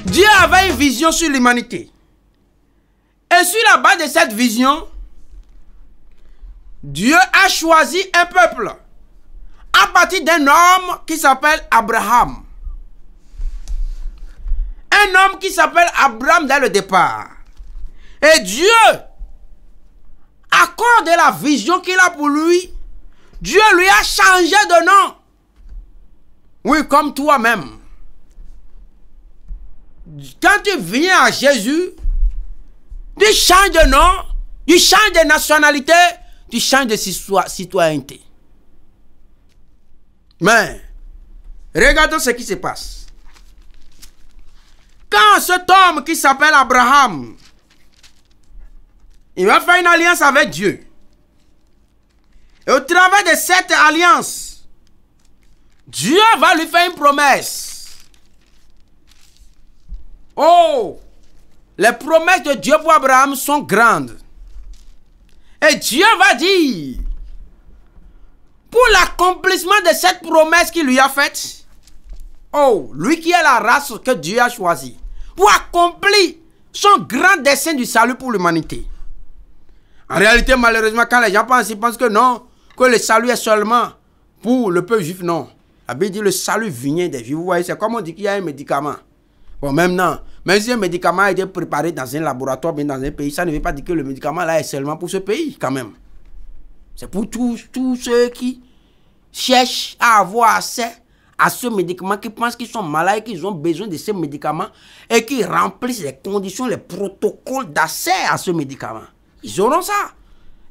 Dieu avait une vision sur l'humanité. Et sur la base de cette vision, Dieu a choisi un peuple à partir d'un homme qui s'appelle Abraham. Un homme qui s'appelle Abraham dès le départ. Et Dieu, à cause de la vision qu'il a pour lui, Dieu lui a changé de nom. Oui, comme toi-même. Quand tu viens à Jésus, tu changes de nom, tu changes de nationalité, tu changes de citoyenneté. Mais, regardons ce qui se passe. Quand cet homme qui s'appelle Abraham, il va faire une alliance avec Dieu. Et au travers de cette alliance, Dieu va lui faire une promesse. Oh, les promesses de Dieu pour Abraham sont grandes. Et Dieu va dire, pour l'accomplissement de cette promesse qu'il lui a faite, oh, lui qui est la race que Dieu a choisie, pour accomplir son grand dessein du salut pour l'humanité. En réalité, malheureusement, quand les gens pensent, ils pensent que non, que le salut est seulement pour le peuple juif, non. La Bible dit le salut vient des juifs. Vous voyez, c'est comme on dit qu'il y a un médicament. Bon, maintenant, même si un médicament a été préparé dans un laboratoire, bien dans un pays, ça ne veut pas dire que le médicament là est seulement pour ce pays, quand même. C'est pour tous ceux qui cherchent à avoir accès à ce médicament, qui pensent qu'ils sont malades, qu'ils ont besoin de ce médicament et qui remplissent les conditions, les protocoles d'accès à ce médicament. Ils auront ça.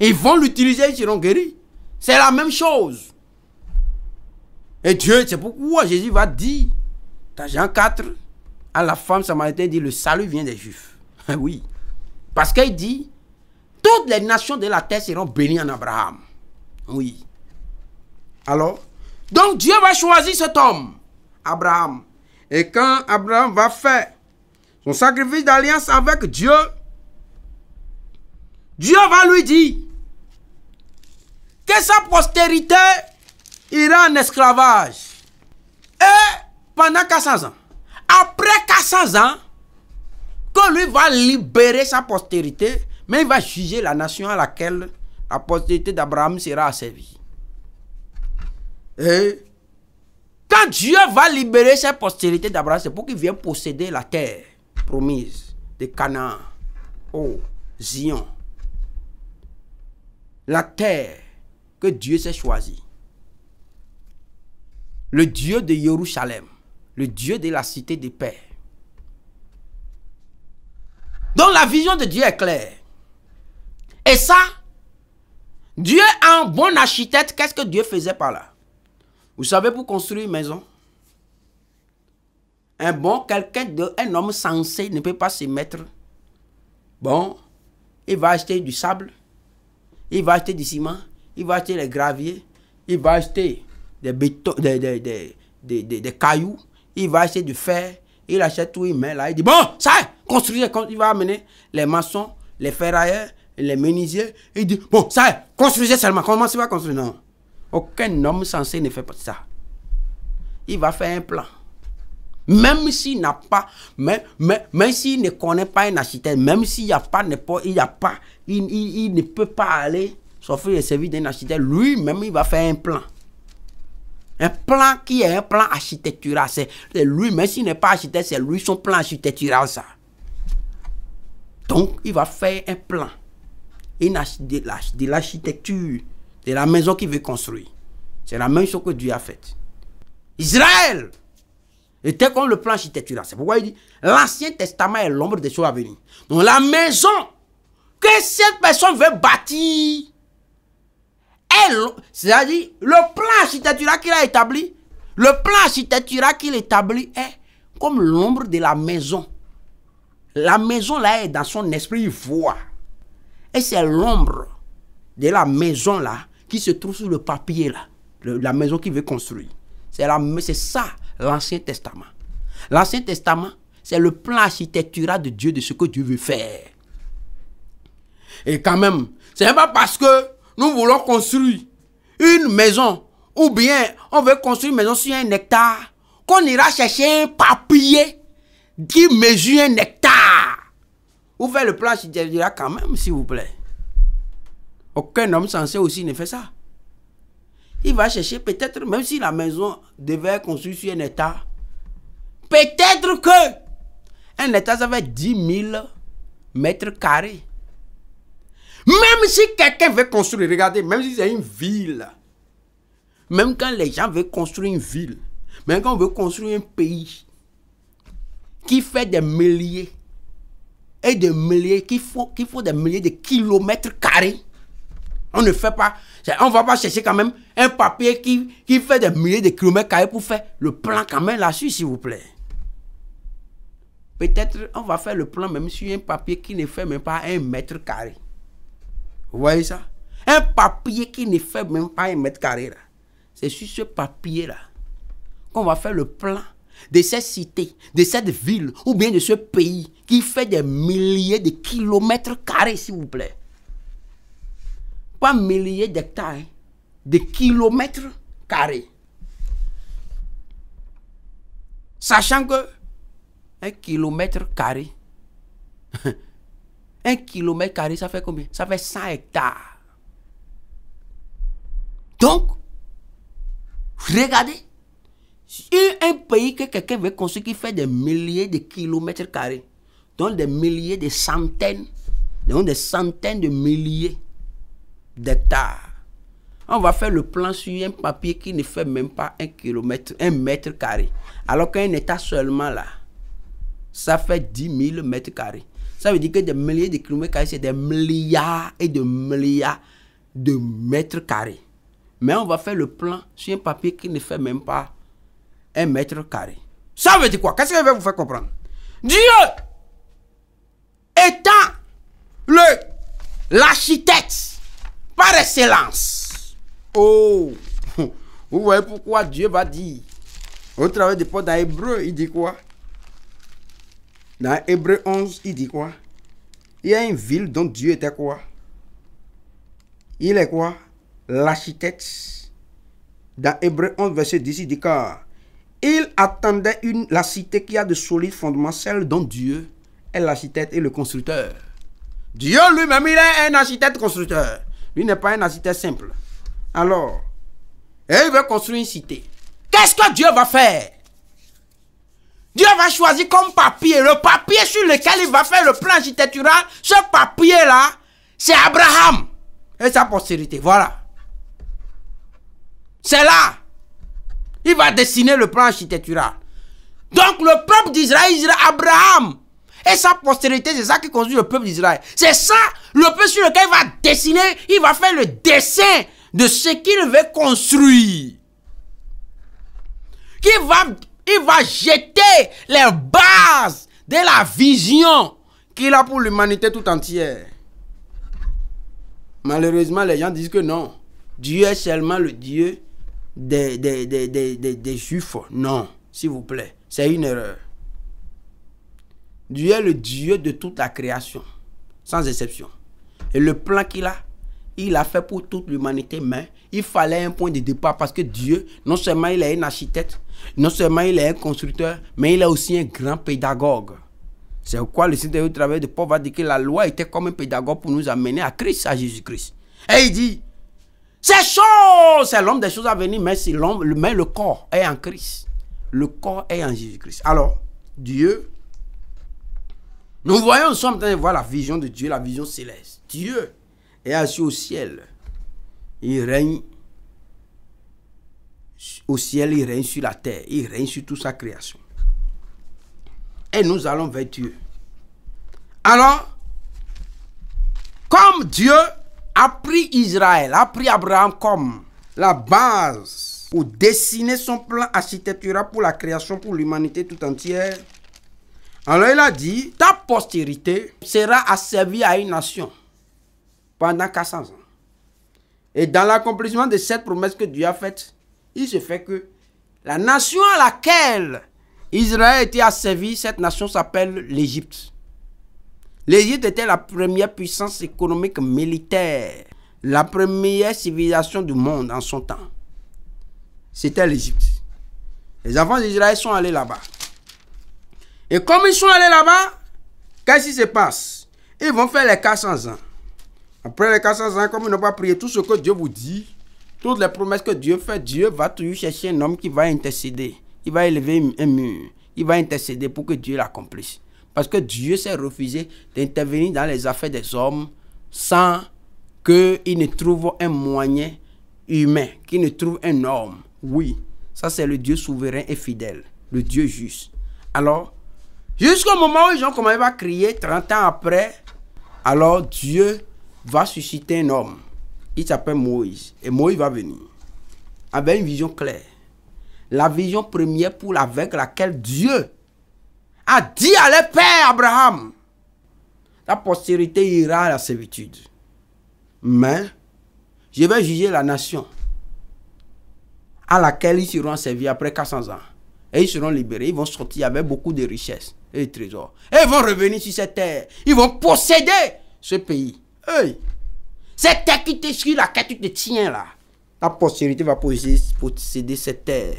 Ils vont l'utiliser, ils seront guéris. C'est la même chose. Et Dieu, c'est pourquoi Jésus va dire, dans Jean 4, à la femme samaritaine, dit, le salut vient des Juifs. Oui. Parce qu'il dit, toutes les nations de la terre seront bénies en Abraham. Oui. Alors, donc Dieu va choisir cet homme, Abraham. Et quand Abraham va faire son sacrifice d'alliance avec Dieu, Dieu va lui dire que sa postérité ira en esclavage. Et pendant 400 ans, après 400 ans, que lui va libérer sa postérité, mais il va juger la nation à laquelle la postérité d'Abraham sera asservie. Et quand Dieu va libérer sa postérité d'Abraham, c'est pour qu'il vienne posséder la terre promise de Canaan. Oh, Zion. La terre que Dieu s'est choisie. Le Dieu de Jérusalem. Le Dieu de la cité de paix. Donc la vision de Dieu est claire. Et ça, Dieu est un bon architecte. Qu'est-ce que Dieu faisait par là? Vous savez, pour construire une maison, un homme sensé ne peut pas se mettre. Bon, il va acheter du sable, il va acheter du ciment, il va acheter les graviers, il va acheter des bétons, des cailloux, il va acheter du fer, il achète tout, il met là, il dit, bon, ça, construire, il va amener les maçons, les ferrailleurs, les menuisiers, il dit, bon, ça, construisez seulement, commencez pas à construire, non. Aucun homme censé ne fait pas ça. Il va faire un plan. Même s'il n'a pas, même s'il ne connaît pas un architecte, même s'il n'y a pas, il ne peut pas aller s'offrir le service d'un architecte, lui-même, il va faire un plan. Un plan qui est un plan architectural. C'est lui, même s'il n'est pas architecte, c'est lui son plan architectural, ça. Donc, il va faire un plan. De l'architecture, de la maison qu'il veut construire. C'est la même chose que Dieu a faite. Israël était comme le plan architectural. C'est pourquoi il dit, l'Ancien Testament est l'ombre des choses à venir. Donc, la maison que cette personne veut bâtir, c'est-à-dire le plan architectural qu'il a établi, est comme l'ombre de la maison. La maison là est dans son esprit, il voit. Et c'est l'ombre de la maison là qui se trouve sur le papier là. La maison qu'il veut construire. C'est ça l'Ancien Testament. L'Ancien Testament, c'est le plan architectural de Dieu, de ce que Dieu veut faire. Et quand même, c'est pas parce que nous voulons construire une maison, ou bien on veut construire une maison sur 1 hectare, qu'on ira chercher un papier qui mesure un hectare. Vous faites le plan architectural quand même, s'il vous plaît. Aucun homme censé aussi ne fait ça. Il va chercher peut-être, même si la maison devait être construite sur un hectare, peut-être que un hectare, ça fait 10 000 mètres carrés. Même si quelqu'un veut construire, regardez, même si c'est une ville, même quand les gens veulent construire une ville, même quand on veut construire un pays qui fait des milliers et des milliers, qu'il faut des milliers de kilomètres carrés, on ne fait pas, on ne va pas chercher quand même un papier qui fait des milliers de kilomètres carrés pour faire le plan quand même là-dessus, s'il vous plaît. Peut-être on va faire le plan même sur un papier qui ne fait même pas 1 mètre carré. Vous voyez ça? Un papier qui ne fait même pas 1 mètre carré. C'est sur ce papier-là qu'on va faire le plan de cette cité, de cette ville, ou bien de ce pays qui fait des milliers de kilomètres carrés, s'il vous plaît. Pas milliers d'hectares, hein, de kilomètres carrés. Sachant que 1 kilomètre carré, 1 kilomètre carré, ça fait combien? Ça fait 100 hectares. Donc, regardez, un pays que quelqu'un veut construire qui fait des milliers de kilomètres carrés, donc des milliers, des centaines, donc des centaines de milliers d'hectares. On va faire le plan sur un papier qui ne fait même pas 1 kilomètre, 1 mètre carré. Alors qu'un État seulement là, ça fait 10 000 mètres carrés. Ça veut dire que des milliers de kilomètres carrés, c'est des milliards et de milliards de mètres carrés. Mais on va faire le plan sur un papier qui ne fait même pas 1 mètre carré. Ça veut dire quoi? Qu'est-ce que je vais vous faire comprendre? Dieu étant l'architecte par excellence. Oh, vous voyez pourquoi Dieu va dire au travers des portes dans Hébreu, il dit quoi? Dans Hébreu 11, il dit quoi? Il y a une ville dont Dieu était quoi? Il est quoi? L'architecte. Dans Hébreu 11, verset 10, il dit car il attendait la cité qui a de solides fondements, celle dont Dieu est l'architecte et le constructeur. Dieu lui-même, il est un architecte constructeur. Lui n'est pas un architecte simple. Alors, il veut construire une cité. Qu'est-ce que Dieu va faire? Dieu va choisir comme papier, le papier sur lequel il va faire le plan architectural. Ce papier-là, c'est Abraham et sa postérité. Voilà. C'est là. Il va dessiner le plan architectural. Donc le peuple d'Israël, Abraham et sa postérité, c'est ça qui construit le peuple d'Israël. C'est ça, le peuple sur lequel il va dessiner, il va faire le dessin de ce qu'il veut construire. Il va jeter les bases de la vision qu'il a pour l'humanité tout entière. Malheureusement, les gens disent que non. Dieu est seulement le Dieu des Juifs. Non, s'il vous plaît, c'est une erreur. Dieu est le Dieu de toute la création, sans exception. Et le plan il a fait pour toute l'humanité, mais il fallait un point de départ parce que Dieu, non seulement il est un architecte, non seulement il est un constructeur, mais il est aussi un grand pédagogue. C'est pourquoi le Seigneur au travers de Paul va dire que la loi était comme un pédagogue pour nous amener à Christ, à Jésus-Christ. Et il dit, ces choses, c'est l'homme des choses à venir, mais le corps est en Christ. Le corps est en Jésus-Christ. Alors, Dieu, nous voyons, nous sommes en train de voir la vision de Dieu, la vision céleste. Dieu est assis au ciel. Il règne au ciel, il règne sur la terre, il règne sur toute sa création. Et nous allons vers Dieu. Alors, comme Dieu a pris Israël, a pris Abraham comme la base pour dessiner son plan architectural pour la création, pour l'humanité tout entière, alors il a dit, ta postérité sera asservie à une nation pendant 400 ans. Et dans l'accomplissement de cette promesse que Dieu a faite, il se fait que la nation à laquelle Israël était asservi, cette nation s'appelle l'Égypte. L'Égypte était la première puissance économique militaire, la première civilisation du monde en son temps. C'était l'Égypte. Les enfants d'Israël sont allés là-bas. Et comme ils sont allés là-bas, qu'est-ce qui se passe? Ils vont faire les 400 ans. Après les 400 ans, comme ils n'ont pas prié tout ce que Dieu vous dit, toutes les promesses que Dieu fait, Dieu va toujours chercher un homme qui va intercéder. Il va élever un mur. Il va intercéder pour que Dieu l'accomplisse. Parce que Dieu s'est refusé d'intervenir dans les affaires des hommes sans qu'il ne trouve un moyen humain, qu'il ne trouve un homme. Oui, ça c'est le Dieu souverain et fidèle, le Dieu juste. Alors, jusqu'au moment où ils ont commencé à crier, 30 ans après, alors Dieu va susciter un homme. Il s'appelle Moïse. Et Moïse va venir avec une vision claire. La vision première avec laquelle Dieu a dit à leur père Abraham, la postérité ira à la servitude. Mais je vais juger la nation à laquelle ils seront servis après 400 ans. Et ils seront libérés. Ils vont sortir avec beaucoup de richesses et de trésors. Et ils vont revenir sur cette terre. Ils vont posséder ce pays. Hey. Cette terre sur laquelle tu te tiens là. La postérité va posséder cette terre.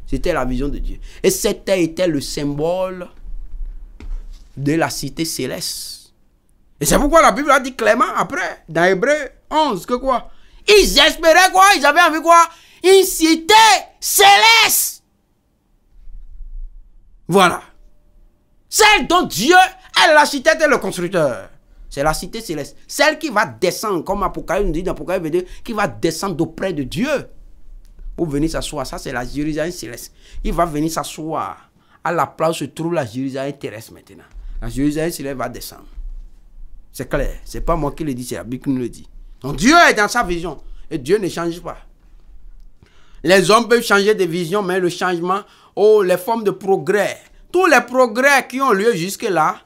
C'était la vision de Dieu. Et cette terre était le symbole de la cité céleste. Et c'est pourquoi la Bible a dit clairement après, dans Hébreux 11, que quoi? Ils espéraient quoi? Ils avaient envie quoi? Une cité céleste. Voilà. Celle dont Dieu est l'architecte et le constructeur. C'est la cité céleste. Celle qui va descendre, comme Apocalypse nous dit dans Apocalypse 22, qui va descendre auprès de Dieu. Pour venir s'asseoir. Ça, c'est la Jérusalem céleste. Il va venir s'asseoir à la place où se trouve la Jérusalem terrestre maintenant. La Jérusalem céleste va descendre. C'est clair. C'est pas moi qui le dis, c'est la Bible qui nous le dit. Donc Dieu est dans sa vision. Et Dieu ne change pas. Les hommes peuvent changer de vision, mais le changement, les formes de progrès, tous les progrès qui ont lieu jusque-là,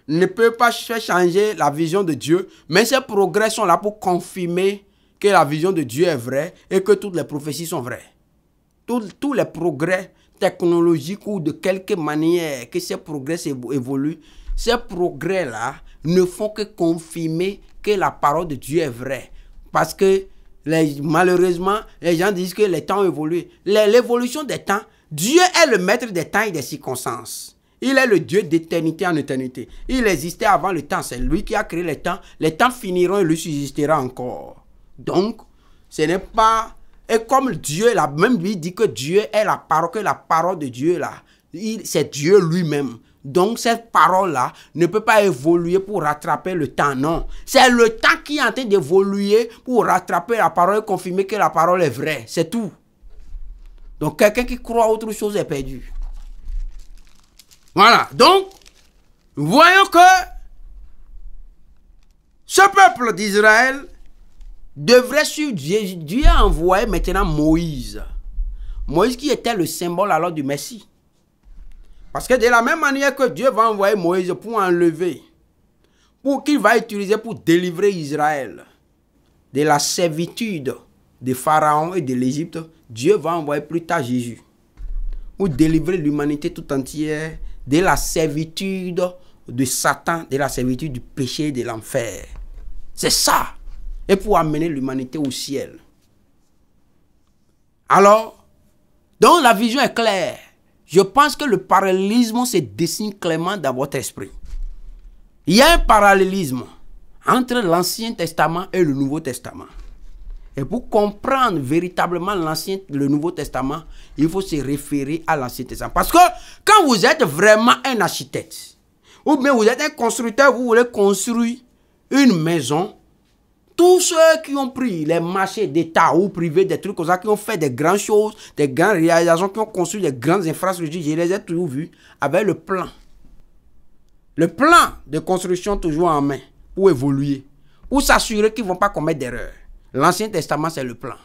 ne peuvent pas faire changer la vision de Dieu. Mais ces progrès sont là pour confirmer que la vision de Dieu est vraie et que toutes les prophéties sont vraies. Tous les progrès technologiques ou de quelque manière que ces progrès évoluent, ces progrès-là ne font que confirmer que la parole de Dieu est vraie. Parce que malheureusement, les gens disent que les temps ont évolué. L'évolution des temps, Dieu est le maître des temps et des circonstances. Il est le Dieu d'éternité en éternité. Il existait avant le temps. C'est lui qui a créé les temps. Les temps finiront et lui subsistera encore. Donc, ce n'est pas... Et comme Dieu, la même lui dit que Dieu est la parole, que la parole de Dieu là, c'est Dieu lui-même. Donc, cette parole-là ne peut pas évoluer pour rattraper le temps, non. C'est le temps qui est en train d'évoluer pour rattraper la parole et confirmer que la parole est vraie. C'est tout. Donc, quelqu'un qui croit autre chose est perdu. Voilà. Donc, voyons que ce peuple d'Israël devrait suivre Dieu. Dieu a envoyé maintenant Moïse. Moïse qui était le symbole alors du Messie. Parce que de la même manière que Dieu va envoyer Moïse pour enlever, pour qu'il va utiliser pour délivrer Israël de la servitude de Pharaon et de l'Égypte, Dieu va envoyer plus tard Jésus pour délivrer l'humanité tout entière de la servitude de Satan, de la servitude du péché et de l'enfer. C'est ça. Et pour amener l'humanité au ciel. Alors, donc la vision est claire. Je pense que le parallélisme se dessine clairement dans votre esprit. Il y a un parallélisme entre l'Ancien Testament et le Nouveau Testament. Et pour comprendre véritablement le Nouveau Testament, il faut se référer à l'Ancien Testament. Parce que quand vous êtes vraiment un architecte, ou bien vous êtes un constructeur, vous voulez construire une maison, tous ceux qui ont pris les marchés d'État ou privés, des trucs comme ça, qui ont fait des grandes choses, des grandes réalisations, qui ont construit des grandes infrastructures, je les ai toujours vus avec le plan. Le plan de construction toujours en main pour évoluer, pour s'assurer qu'ils ne vont pas commettre d'erreurs. L'Ancien Testament, c'est le plan.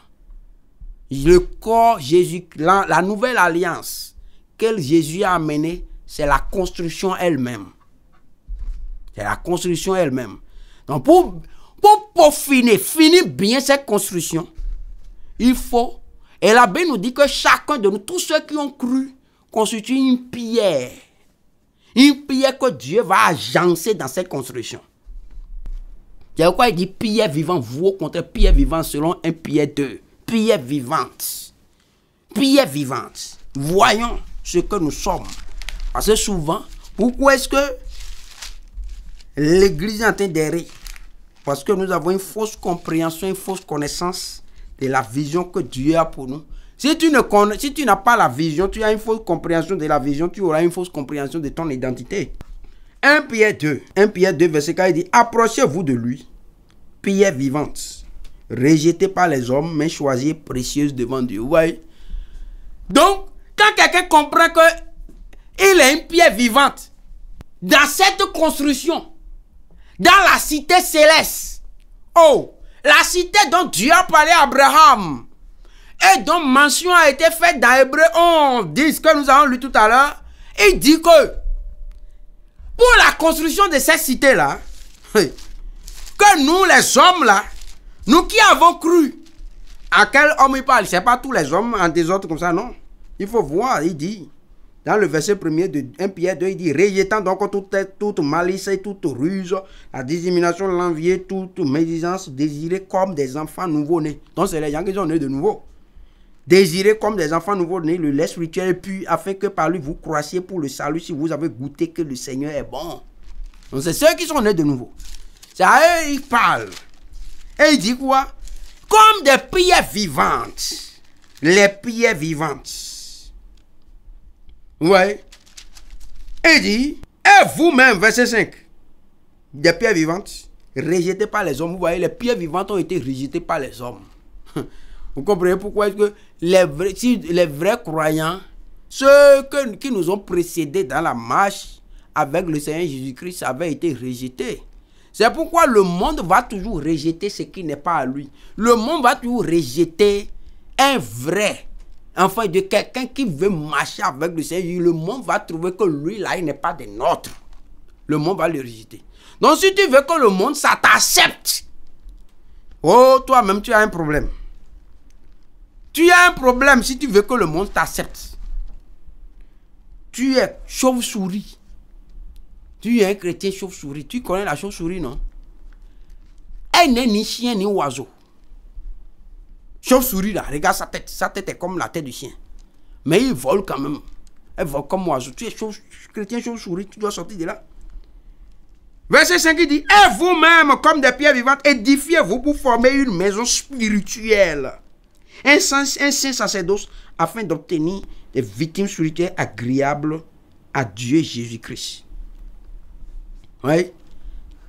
Le corps Jésus, la nouvelle alliance que Jésus a amenée, c'est la construction elle-même. C'est la construction elle-même. Donc, pour finir bien cette construction, il faut, et la Bible nous dit que chacun de nous, tous ceux qui ont cru, constituent une pierre que Dieu va agencer dans cette construction. C'est pourquoi il dit pierre vivante, vous au contraire, pierre vivante selon 1 Pierre 2. Pierre vivante. Pierre vivante. Voyons ce que nous sommes. Parce que souvent, Pourquoi est-ce que l'église est en train d'errer? Parce que nous avons une fausse compréhension, une fausse connaissance de la vision que Dieu a pour nous. Si tu n'as pas la vision, tu as une fausse compréhension de la vision, tu auras une fausse compréhension de ton identité. 1 Pierre 2, verset 4, il dit, approchez-vous de lui, pierre vivante, rejetée par les hommes, mais choisie précieuse devant Dieu. Vous voyez? Donc, quand quelqu'un comprend qu'il est une pierre vivante, dans cette construction, dans la cité céleste, oh, la cité dont Dieu a parlé à Abraham, et dont mention a été faite dans Hébreux 11, 10, que nous avons lu tout à l'heure, il dit que pour la construction de cette cité-là, que nous les hommes là, nous qui avons cru, à quel homme il parle? Ce n'est pas tous les hommes en désordre comme ça, non. Il faut voir, il dit, dans le verset 1er de 1 Pierre 2, il dit, rejetant donc toute malice et toute ruse, la dissimulation, l'envie, toute médisance, désirez comme des enfants nouveau-nés. Donc c'est les gens qui sont nés de nouveau. Désirez comme des enfants nouveau-nés le lait spirituel puis afin que par lui vous croissiez pour le salut si vous avez goûté que le Seigneur est bon. Donc c'est ceux qui sont nés de nouveau. C'est à eux il parle. Et il dit quoi? Comme des pierres vivantes. Les pierres vivantes. Ouais. Il dit, et vous-même, verset 5, des pierres vivantes, rejetées par les hommes. Vous voyez, les pierres vivantes ont été rejetées par les hommes. Vous comprenez pourquoi est-ce que les vrais croyants, ceux qui nous ont précédés dans la marche avec le Seigneur Jésus-Christ, avaient été rejetés. C'est pourquoi le monde va toujours rejeter ce qui n'est pas à lui. Le monde va toujours rejeter un vrai enfant de quelqu'un qui veut marcher avec le Seigneur. Le monde va trouver que lui, là, il n'est pas des nôtres. Le monde va le rejeter. Donc, si tu veux que le monde, ça t'accepte, oh, toi-même, tu as un problème. Tu as un problème si tu veux que le monde t'accepte. Tu es chauve-souris. Tu es un chrétien chauve-souris. Tu connais la chauve-souris, non? Elle n'est ni chien ni oiseau. Chauve-souris, là, regarde sa tête. Sa tête est comme la tête du chien. Mais il vole quand même. Elle vole comme oiseau. Tu es chrétien chauve-souris, tu dois sortir de là. Verset 5, il dit, et vous-même, comme des pierres vivantes, édifiez-vous pour former une maison spirituelle. Un saint sacerdoce afin d'obtenir des victimes spirituelles agréables à Dieu Jésus-Christ. Oui.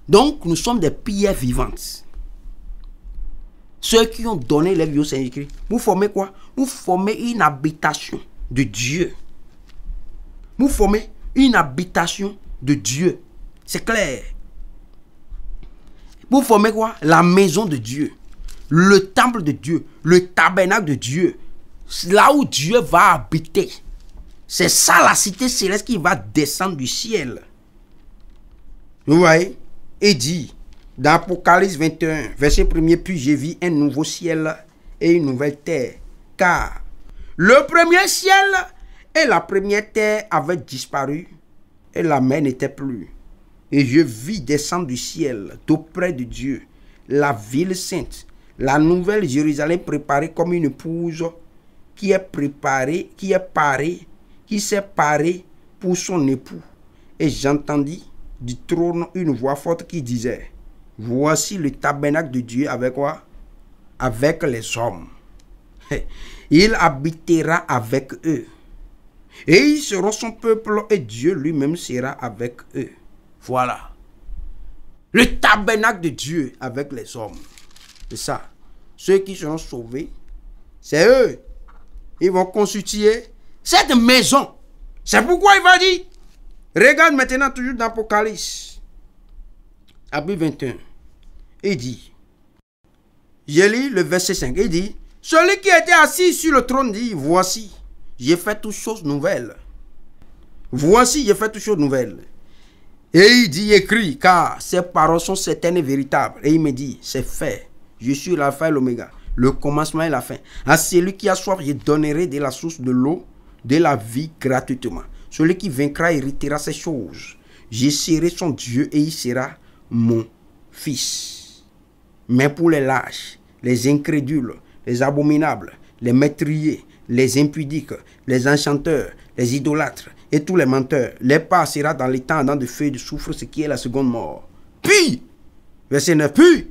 Donc, nous sommes des pierres vivantes. Ceux qui ont donné leur vie au Seigneur Jésus-Christ. Vous formez quoi? Vous formez une habitation de Dieu. Vous formez une habitation de Dieu. C'est clair. Vous formez quoi? La maison de Dieu. Le temple de Dieu, le tabernacle de Dieu, là où Dieu va habiter. C'est ça la cité céleste qui va descendre du ciel. Vous voyez? Et dit, dans Apocalypse 21, verset 1er, puis j'ai vu un nouveau ciel et une nouvelle terre. Car le premier ciel et la première terre avaient disparu et la mer n'était plus. Et je vis descendre du ciel, d'auprès de Dieu, la ville sainte, la nouvelle Jérusalem préparée comme une épouse qui s'est parée pour son époux. Et j'entendis du trône une voix forte qui disait, voici le tabernacle de Dieu avec quoi? Avec les hommes. Il habitera avec eux. Et ils seront son peuple et Dieu lui-même sera avec eux. Voilà. Le tabernacle de Dieu avec les hommes. C'est ça. Ceux qui seront sauvés, c'est eux. Ils vont constituer cette maison. C'est pourquoi il va dire, regarde maintenant toujours dans l'Apocalypse, chapitre 21. Il dit, j'ai lu le verset 5, il dit, celui qui était assis sur le trône dit, voici, j'ai fait toutes choses nouvelles. Voici, j'ai fait toutes choses nouvelles. Et il dit, écrit, car ces paroles sont certaines et véritables. Et il me dit, c'est fait. Je suis l'alpha et l'oméga, le commencement et la fin. À celui qui a soif, je donnerai de la source de l'eau, de la vie gratuitement. Celui qui vaincra héritera ces choses. Je serai son Dieu et il sera mon fils. Mais pour les lâches, les incrédules, les abominables, les meurtriers, les impudiques, les enchanteurs, les idolâtres et tous les menteurs. Leur part sera dans les temps de feu et de soufre, ce qui est la seconde mort. Puis, verset 9, puis,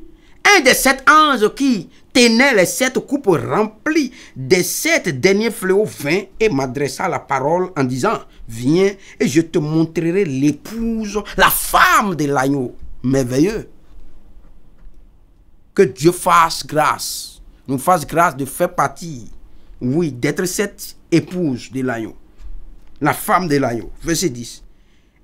un des 7 anges qui tenait les 7 coupes remplies des 7 derniers fléaux vint et m'adressa la parole en disant, viens et je te montrerai l'épouse, la femme de l'agneau. Merveilleux. Que Dieu fasse grâce, nous fasse grâce de faire partie, oui, d'être cette épouse de l'agneau, la femme de l'agneau. Verset 10.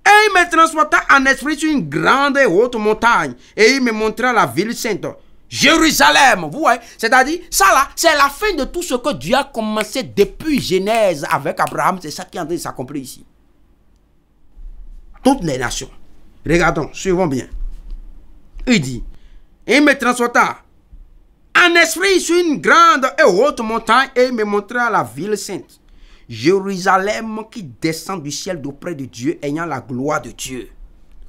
Et il me transporta en esprit sur une grande et haute montagne, et il me montra la ville sainte, Jérusalem. Vous voyez, c'est-à-dire, ça là, c'est la fin de tout ce que Dieu a commencé depuis Genèse avec Abraham. C'est ça qui est en train de s'accomplir ici. Toutes les nations. Regardons, suivons bien. Il dit, et il me transporta en esprit sur une grande et haute montagne, et il me montra la ville sainte, Jérusalem, qui descend du ciel d'auprès de Dieu, ayant la gloire de Dieu.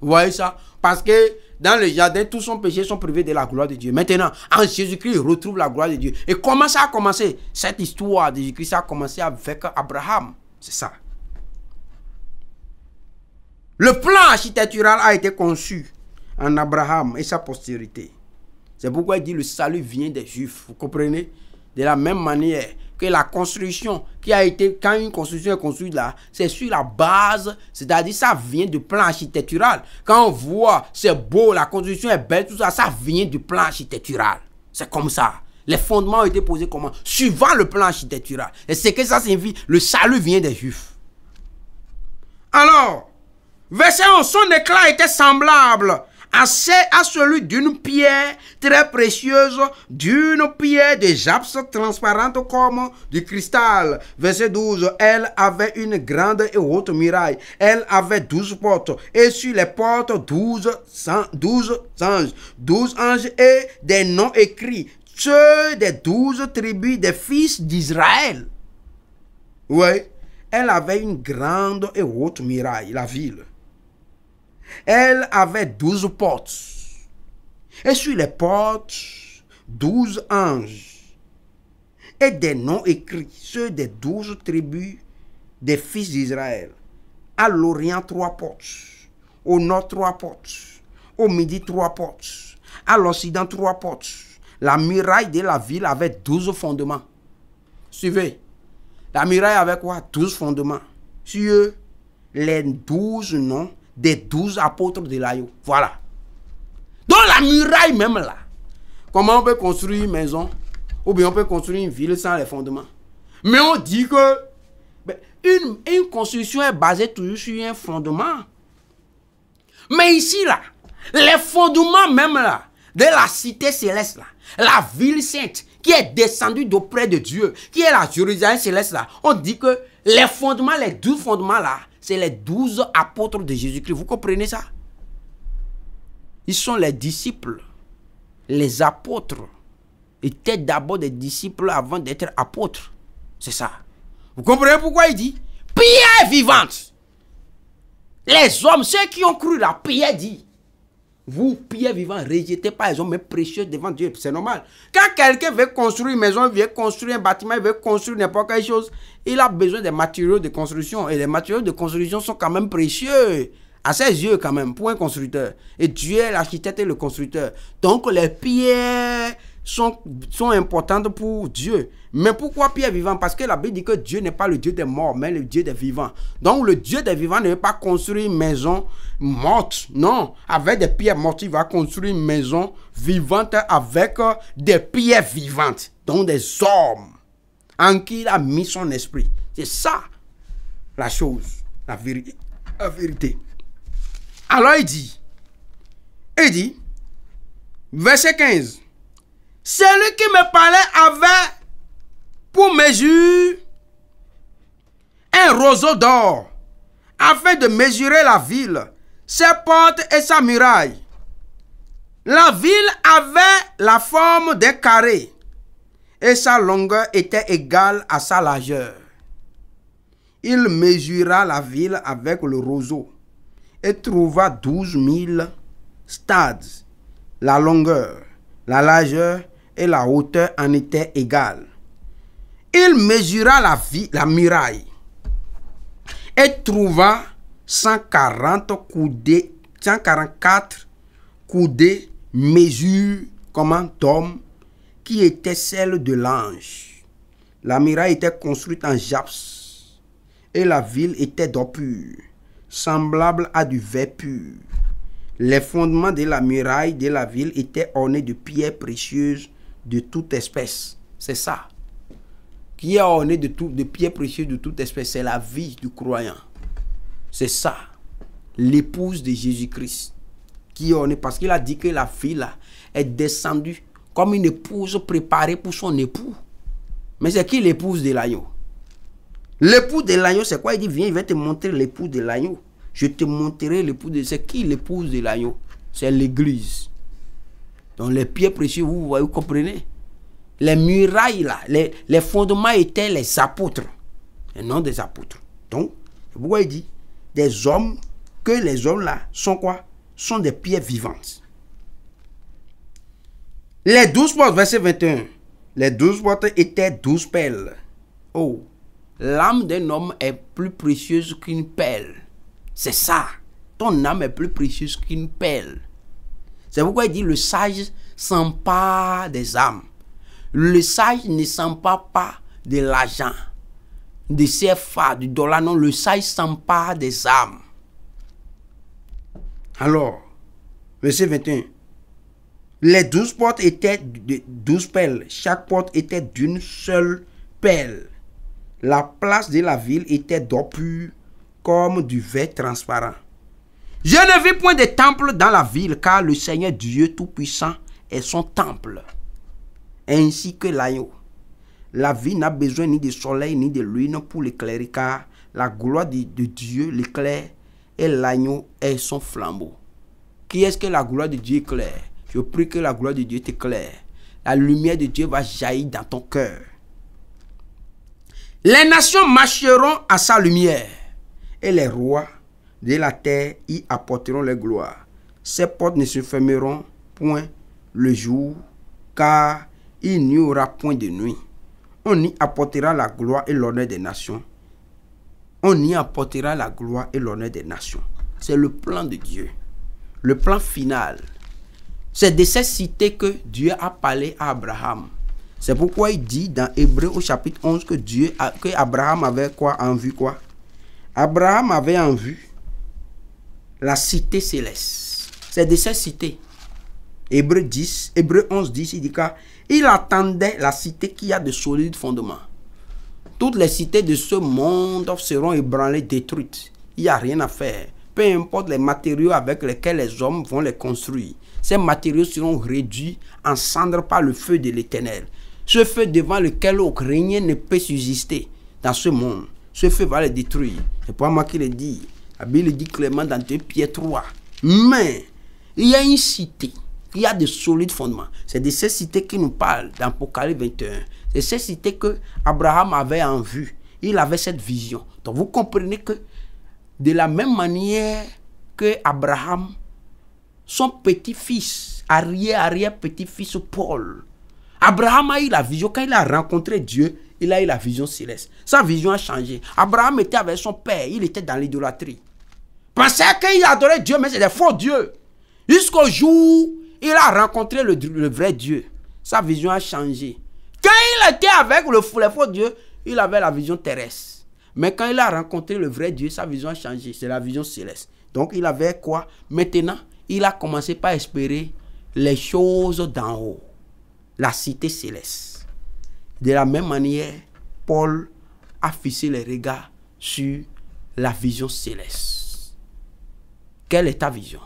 Vous voyez ça? Parce que dans le jardin, tous son péchés sont privés de la gloire de Dieu. Maintenant, en Jésus-Christ, il retrouve la gloire de Dieu. Et comment ça a commencé? Cette histoire de Jésus-Christ, ça a commencé avec Abraham. C'est ça. Le plan architectural a été conçu en Abraham et sa postérité. C'est pourquoi il dit le salut vient des Juifs. Vous comprenez? De la même manière que la construction qui a été, quand une construction est construite là, c'est sur la base, c'est-à-dire ça vient du plan architectural. Quand on voit, c'est beau, la construction est belle, tout ça, ça vient du plan architectural. C'est comme ça. Les fondements ont été posés comment? Suivant le plan architectural. Et c'est que ça signifie, le salut vient des Juifs. Alors, verset 11, son éclat était semblable à celui d'une pierre très précieuse, d'une pierre de jaspes transparente comme du cristal. Verset 12, elle avait une grande et haute muraille. Elle avait 12 portes, et sur les portes 12 anges. 12 anges et des noms écrits, ceux des 12 tribus des fils d'Israël. Oui, elle avait une grande et haute muraille, la ville. Elle avait 12 portes. Et sur les portes, 12 anges. Et des noms écrits, ceux des 12 tribus des fils d'Israël. À l'Orient, 3 portes. Au nord, 3 portes. Au midi, 3 portes. À l'Occident, 3 portes. La muraille de la ville avait 12 fondements. Suivez. La muraille avait quoi? 12 fondements. Sur les 12 noms des 12 apôtres de l'agneau. Voilà. Dans la muraille même là. Comment on peut construire une maison? Ou bien on peut construire une ville sans les fondements? Mais on dit que une construction est basée toujours sur un fondement. Mais ici là, les fondements même là, de la cité céleste là, la ville sainte qui est descendue d'auprès de Dieu, qui est la Jérusalem céleste là, on dit que les fondements, les 12 fondements là, c'est les 12 apôtres de Jésus-Christ. Vous comprenez ça? Ils sont les disciples. Les apôtres étaient d'abord des disciples avant d'être apôtres. C'est ça. Vous comprenez pourquoi il dit? Pierre vivante. Les hommes, ceux qui ont cru la Pierre dit. Vous, pierre vivant, rejetez pas les hommes, mais précieux devant Dieu. C'est normal. Quand quelqu'un veut construire une maison, il veut construire un bâtiment, il veut construire n'importe quelle chose, il a besoin des matériaux de construction. Et les matériaux de construction sont quand même précieux. À ses yeux quand même, pour un constructeur. Et Dieu est l'architecte et le constructeur. Donc les pierres sont importantes pour Dieu. Mais pourquoi pierre vivant? Parce que la Bible dit que Dieu n'est pas le Dieu des morts, mais le Dieu des vivants. Donc le Dieu des vivants ne veut pas construire une maison morte. Non, avec des pierres mortes, il va construire une maison vivante avec des pierres vivantes. Donc des hommes en qui il a mis son esprit. C'est ça la chose, la vérité. Alors il dit, verset 15, celui qui me parlait avait pour mesure un roseau d'or, afin de mesurer la ville, ses portes et sa muraille. La ville avait la forme d'un carré, et sa longueur était égale à sa largeur. Il mesura la ville avec le roseau, et trouva 12 000 stades. La longueur, la largeur et la hauteur en étaient égales. Il mesura la muraille et trouva 144 coudées mesure d'homme qui étaient celles de l'ange. La muraille était construite en jaspes et la ville était d'or pur, semblable à du verre pur. Les fondements de la muraille de la ville étaient ornés de pierres précieuses de toute espèce. C'est ça. Qui est orné de pierres précieuses de toute espèce. C'est la vie du croyant. C'est ça. L'épouse de Jésus-Christ. Qui est ornée parce qu'il a dit que la fille là est descendue comme une épouse préparée pour son époux. Mais c'est qui l'épouse de l'agneau? L'époux de l'agneau, c'est quoi? Il dit, viens, il va te montrer l'épouse de l'agneau. Je te montrerai l'épouse de... C'est qui l'épouse de l'agneau? C'est l'église. Donc les pierres précieuses, vous voyez, vous comprenez? Les murailles là, les fondements étaient les apôtres. Et non des apôtres. Donc, pourquoi il dit des hommes, que les hommes là sont quoi? Sont des pierres vivantes. Les 12 portes, verset 21. Les 12 portes étaient 12 perles. Oh, l'âme d'un homme est plus précieuse qu'une perle. C'est ça. Ton âme est plus précieuse qu'une perle. C'est pourquoi il dit le sage s'empare des âmes. Le sage ne s'empare pas de l'argent, de CFA, du dollar. Non, le sage s'empare des âmes. Alors, verset 21. Les 12 portes étaient de 12 perles. Chaque porte était d'une seule perle. La place de la ville était d'or pur comme du verre transparent. Je ne vis point de temple dans la ville, car le Seigneur Dieu Tout-Puissant est son temple, ainsi que l'agneau. La ville n'a besoin ni de soleil ni de lune pour l'éclairer, car la gloire de Dieu l'éclaire et l'agneau est son flambeau. Qui est-ce que la gloire de Dieu éclaire? Je prie que la gloire de Dieu t'éclaire. La lumière de Dieu va jaillir dans ton cœur. Les nations marcheront à sa lumière, et les rois de la terre y apporteront leur gloire. Ces portes ne se fermeront point le jour, car il n'y aura point de nuit. On y apportera la gloire et l'honneur des nations. On y apportera la gloire et l'honneur des nations. C'est le plan de Dieu. Le plan final. C'est de cette cité que Dieu a parlé à Abraham. C'est pourquoi il dit dans Hébreux au chapitre 11 que Abraham avait quoi en vue quoi? Abraham avait en vue la cité céleste. C'est de cette cité. Hébreux 11, 10, il dit qu'il attendait la cité qui a de solides fondements. Toutes les cités de ce monde seront ébranlées, détruites. Il n'y a rien à faire. Peu importe les matériaux avec lesquels les hommes vont les construire. Ces matériaux seront réduits en cendres par le feu de l'Éternel. Ce feu devant lequel rien ne peut subsister dans ce monde. Ce feu va les détruire. C'est pas moi qui le dis. La Bible dit clairement dans 2 Pierre 3. Mais il y a une cité qui a de solides fondements. C'est de cette cité qui nous parle dans Apocalypse 21. C'est cette cité que Abraham avait en vue. Il avait cette vision. Donc vous comprenez que de la même manière que Abraham, son petit-fils, arrière-petit-fils Paul, Abraham a eu la vision. Quand il a rencontré Dieu, il a eu la vision céleste. Sa vision a changé. Abraham était avec son père. Il était dans l'idolâtrie. Pensait qu'il adorait Dieu, mais c'est des faux dieux. Jusqu'au jour où il a rencontré le vrai Dieu. Sa vision a changé. Quand il était avec les faux dieux, il avait la vision terrestre. Mais quand il a rencontré le vrai Dieu, sa vision a changé. C'est la vision céleste. Donc il avait quoi? Maintenant, il a commencé par espérer les choses d'en haut. La cité céleste. De la même manière, Paul a fixé les regards sur la vision céleste. Quelle est ta vision?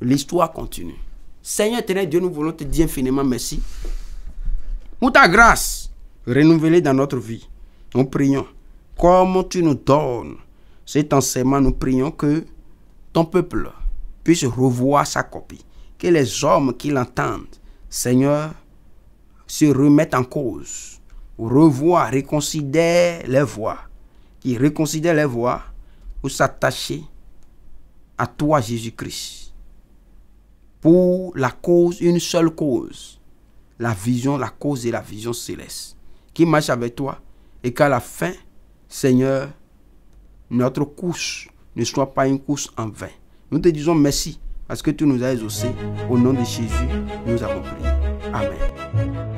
L'histoire continue. Seigneur éternel Dieu, nous voulons te dire infiniment merci pour ta grâce renouvelée dans notre vie. Nous prions, comme tu nous donnes cet enseignement, nous prions que ton peuple puisse revoir sa copie. Que les hommes qui l'entendent, Seigneur, se remettent en cause, revoient, reconsidèrent les voies, qui reconsidèrent les voies pour s'attacher à toi, Jésus-Christ, pour la cause, une seule cause, la vision, la cause et la vision céleste, qui marche avec toi et qu'à la fin, Seigneur, notre course ne soit pas une course en vain. Nous te disons merci parce que tu nous as exaucés. Au nom de Jésus, nous avons prié. Amen.